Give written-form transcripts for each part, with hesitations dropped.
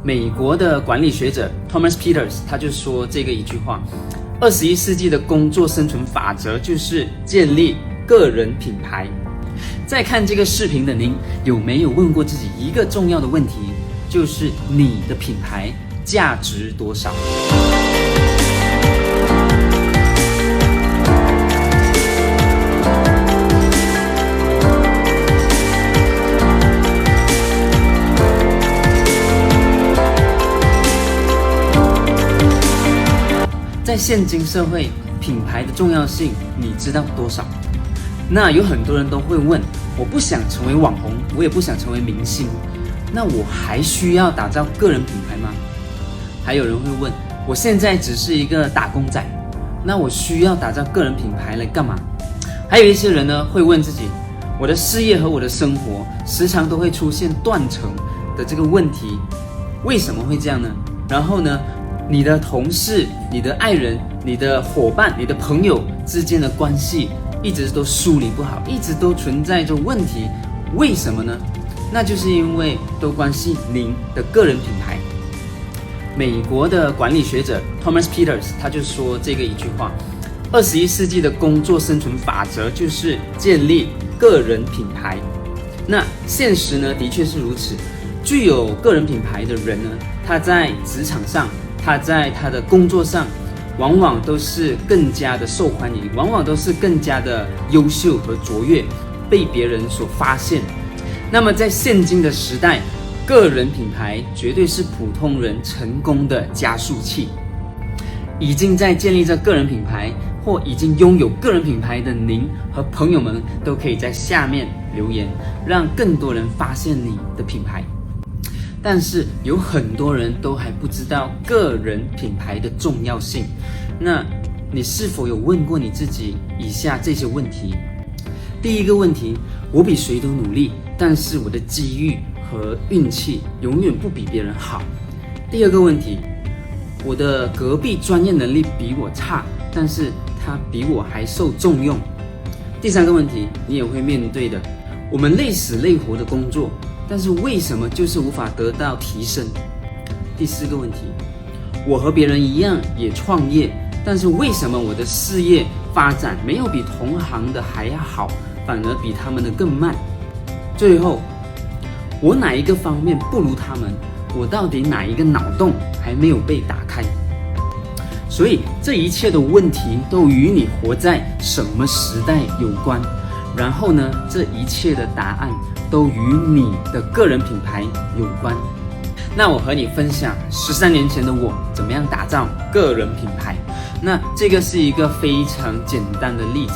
美国的管理学者 Thomas Peters 他就说这个一句话：21世纪的工作生存法则就是建立个人品牌。在看这个视频的您，有没有问过自己一个重要的问题，就是你的品牌价值多少？在现今社会，品牌的重要性你知道多少？那有很多人都会问，我不想成为网红，我也不想成为明星，那我还需要打造个人品牌吗？还有人会问，我现在只是一个打工仔，那我需要打造个人品牌来干嘛？还有一些人呢会问自己，我的事业和我的生活时常都会出现断层的这个问题，为什么会这样呢？然后呢，你的同事、你的爱人、你的伙伴、你的朋友之间的关系一直都梳理不好，一直都存在着问题，为什么呢？那就是因为都关系您的个人品牌。美国的管理学者 Thomas Peters 他就说这个一句话：21世纪的工作生存法则就是建立个人品牌。那现实呢，的确是如此。具有个人品牌的人呢，他在职场上，他在他的工作上，往往都是更加的受欢迎，往往都是更加的优秀和卓越，被别人所发现。那么在现今的时代，个人品牌绝对是普通人成功的加速器。已经在建立着个人品牌或已经拥有个人品牌的您和朋友们，都可以在下面留言，让更多人发现你的品牌。但是有很多人都还不知道个人品牌的重要性。那你是否有问过你自己以下这些问题？第一个问题，我比谁都努力，但是我的机遇和运气永远不比别人好。第二个问题，我的隔壁专业能力比我差，但是他比我还受重用。第三个问题，你也会面对的，我们累死累活的工作，但是为什么就是无法得到提升？第四个问题，我和别人一样也创业，但是为什么我的事业发展没有比同行的还要好，反而比他们的更慢？最后，我哪一个方面不如他们？我到底哪一个脑洞还没有被打开？所以这一切的问题都与你活在什么时代有关。然后呢，这一切的答案都与你的个人品牌有关。那我和你分享13年前的我怎么样打造个人品牌。那这个是一个非常简单的例子。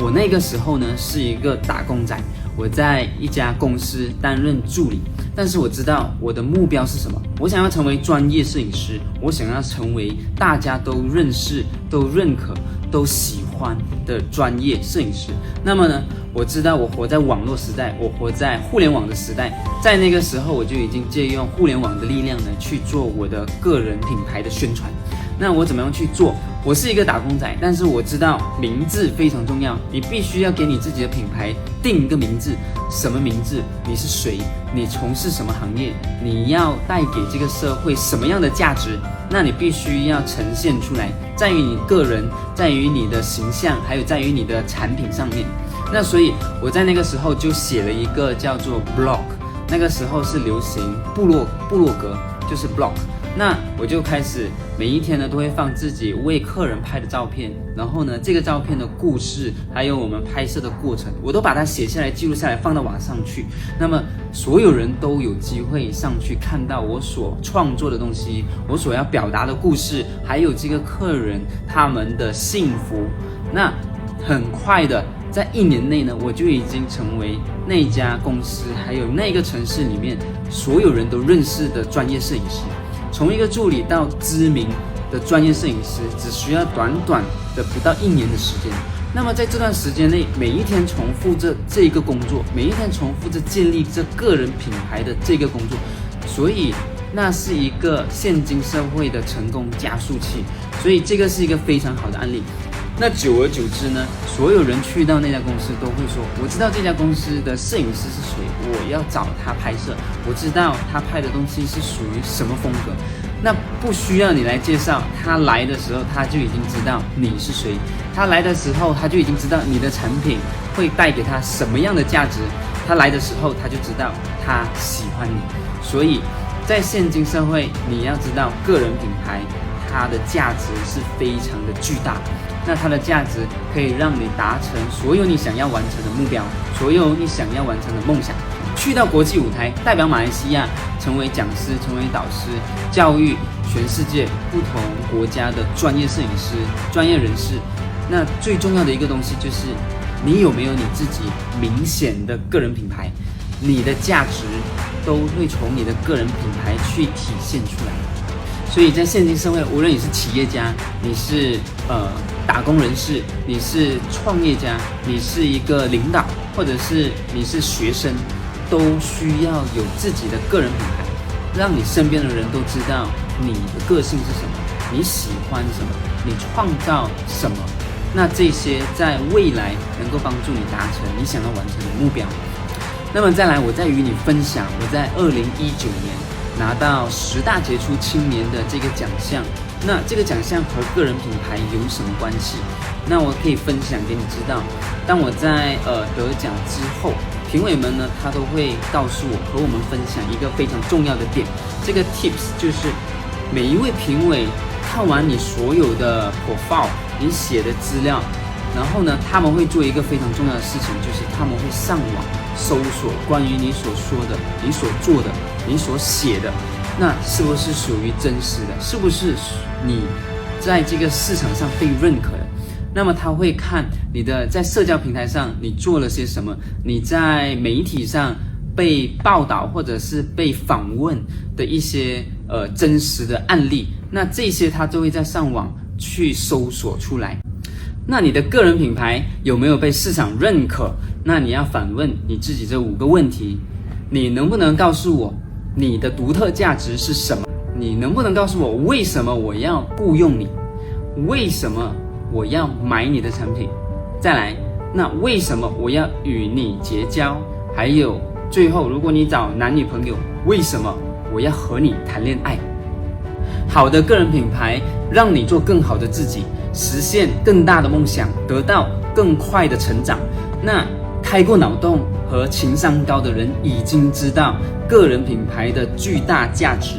我那个时候呢是一个打工仔，我在一家公司担任助理，但是我知道我的目标是什么，我想要成为专业摄影师，我想要成为大家都认识、都认可、都喜欢的专业摄影师。那么呢，我知道我活在网络时代，我活在互联网的时代，在那个时候我就已经借用互联网的力量呢去做我的个人品牌的宣传。那我怎么样去做？我是一个打工仔，但是我知道名字非常重要，你必须要给你自己的品牌定一个名字。什么名字？你是谁？你从事什么行业？你要带给这个社会什么样的价值？那你必须要呈现出来，在于你个人，在于你的形象，还有在于你的产品上面。那所以我在那个时候就写了一个叫做 blog， 那个时候是流行部落格，就是 blog。那我就开始每一天呢都会放自己为客人拍的照片，然后呢这个照片的故事还有我们拍摄的过程，我都把它写下来记录下来放到网上去。那么所有人都有机会上去看到我所创作的东西，我所要表达的故事，还有这个客人他们的幸福。那很快的在1年内呢，我就已经成为那家公司还有那个城市里面所有人都认识的专业摄影师。从一个助理到知名的专业摄影师，只需要短短的不到1年的时间。那么在这段时间内，每一天重复着这个工作，每一天重复着建立这个人品牌的这个工作，所以那是一个现今社会的成功加速器。所以这个是一个非常好的案例。那久而久之呢，所有人去到那家公司都会说，我知道这家公司的摄影师是谁，我要找他拍摄，我知道他拍的东西是属于什么风格。那不需要你来介绍，他来的时候他就已经知道你是谁，他来的时候他就已经知道你的产品会带给他什么样的价值，他来的时候他就知道他喜欢你。所以在现今社会，你要知道个人品牌它的价值是非常的巨大，那它的价值可以让你达成所有你想要完成的目标，所有你想要完成的梦想。去到国际舞台，代表马来西亚成为讲师，成为导师，教育全世界不同国家的专业摄影师、专业人士。那最重要的一个东西就是，你有没有你自己明显的个人品牌，你的价值都会从你的个人品牌去体现出来。所以在现今社会，无论你是企业家，你是打工人士，你是创业家，你是一个领导，或者是你是学生，都需要有自己的个人品牌，让你身边的人都知道你的个性是什么，你喜欢什么，你创造什么。那这些在未来能够帮助你达成你想要完成的目标。那么再来，我再与你分享我在2019年拿到10大杰出青年的这个奖项。那这个奖项和个人品牌有什么关系？那我可以分享给你知道。当我在得奖之后，评委们呢，他都会告诉我和我们分享一个非常重要的点。这个 tips 就是每一位评委看完你所有的 profile， 你写的资料，然后呢，他们会做一个非常重要的事情，就是他们会上网搜索关于你所说的、你所做的、你所写的，那是不是属于真实的？是不是你在这个市场上被认可的？那么他会看你的在社交平台上你做了些什么，你在媒体上被报道或者是被访问的一些真实的案例，那这些他都会在上网去搜索出来。那你的个人品牌有没有被市场认可？那你要反问你自己这5个问题：你能不能告诉我你的独特价值是什么？你能不能告诉我为什么我要雇佣你？为什么我要买你的产品？再来，那为什么我要与你结交？还有最后，如果你找男女朋友，为什么我要和你谈恋爱？好的个人品牌让你做更好的自己，实现更大的梦想，得到更快的成长。那开过脑洞和情商高的人已经知道个人品牌的巨大价值。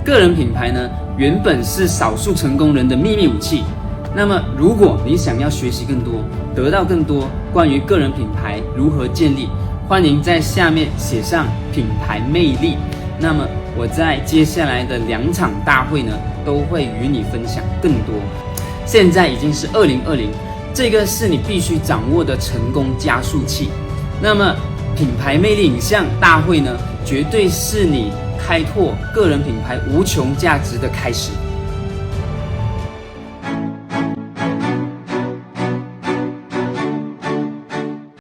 个人品牌呢，原本是少数成功人的秘密武器。那么如果你想要学习更多，得到更多关于个人品牌如何建立，欢迎在下面写上品牌魅力。那么我在接下来的2场大会呢，都会与你分享更多。现在已经是2020，这个是你必须掌握的成功加速器。那么品牌魅力影像大会呢，绝对是你开拓个人品牌无穷价值的开始。